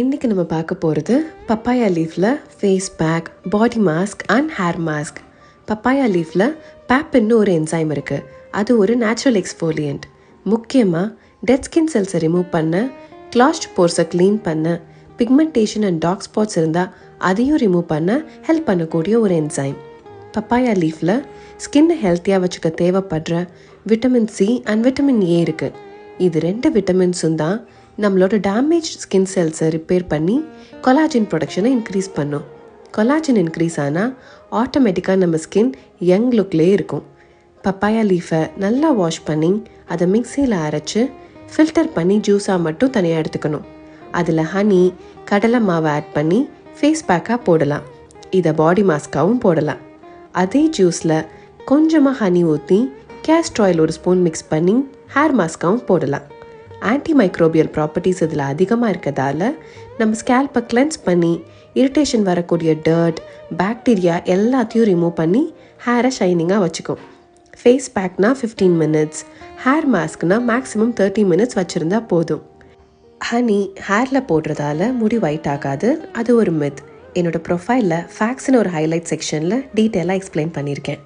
இன்றைக்கி நம்ம பார்க்க போகிறது பப்பாயா லீஃபில் face pack, body mask and hair mask. Papaya லீஃபில் பேப்பின்னு ஒரு என்சைம் இருக்குது. அது ஒரு நேச்சுரல் எக்ஸ்ஃபோலியன்ட். முக்கியமாக டெட் ஸ்கின் செல்ஸை ரிமூவ் பண்ண, கிளாஸ்ட் போர்ஸை க்ளீன் பண்ண, பிக்மெண்டேஷன் அண்ட் டார்க் ஸ்பாட்ஸ் இருந்தால் அதையும் ரிமூவ் பண்ண ஹெல்ப் பண்ணக்கூடிய ஒரு என்சைம். பப்பாயா லீஃபில் ஸ்கின்னை ஹெல்த்தியாக வச்சுக்க தேவைப்படுற vitamin C and vitamin A இருக்குது. இது 2 விட்டமின்ஸும் தான் நம்மளோட டேமேஜ் ஸ்கின் செல்ஸை ரிப்பேர் பண்ணி கொலாஜின் ப்ரொடக்ஷனை இன்க்ரீஸ் பண்ணும். கொலாஜின் இன்க்ரீஸ் ஆனால் ஆட்டோமேட்டிக்காக நம்ம ஸ்கின் யங் லுக்லேயே இருக்கும். பப்பாயா லீஃபை நல்லா வாஷ் பண்ணி அதை மிக்சியில் அரைச்சி ஃபில்டர் பண்ணி ஜூஸாக மட்டும் தனியாக எடுத்துக்கணும். அதில் ஹனி, கடலை மாவை ஆட் பண்ணி ஃபேஸ் பேக்காக போடலாம். இதை பாடி மாஸ்காகவும் போடலாம். அதே ஜூஸில் கொஞ்சமாக ஹனி ஊற்றி கேஸ்டர் ஆயில் 1 ஸ்பூன் மிக்ஸ் பண்ணி ஹேர் மாஸ்காகவும் போடலாம். ஆன்டி மைக்ரோபியல் ப்ராப்பர்ட்டிஸ் இதில் அதிகமாக இருக்கிறதால நம்ம ஸ்கேல்பை கிளென்ஸ் பண்ணி இரிட்டேஷன் வரக்கூடிய டர்ட், பாக்டீரியா எல்லாத்தையும் ரிமூவ் பண்ணி ஹேரை ஷைனிங்காக வச்சுக்கும். ஃபேஸ் பேக்னா 15 மினிட்ஸ், ஹேர் மாஸ்க்னா மேக்ஸிமம் 30 மினிட்ஸ் வச்சுருந்தா போதும். ஹனி ஹேரில் போடுறதால முடி ஒயிட் ஆகாது, அது ஒரு மித். என்னோடய ப்ரொஃபைலில் ஃபேக்ஸ்னு ஒரு ஹைலைட் செக்ஷனில் டீட்டெயிலாக எக்ஸ்பிளைன் பண்ணியிருக்கேன்.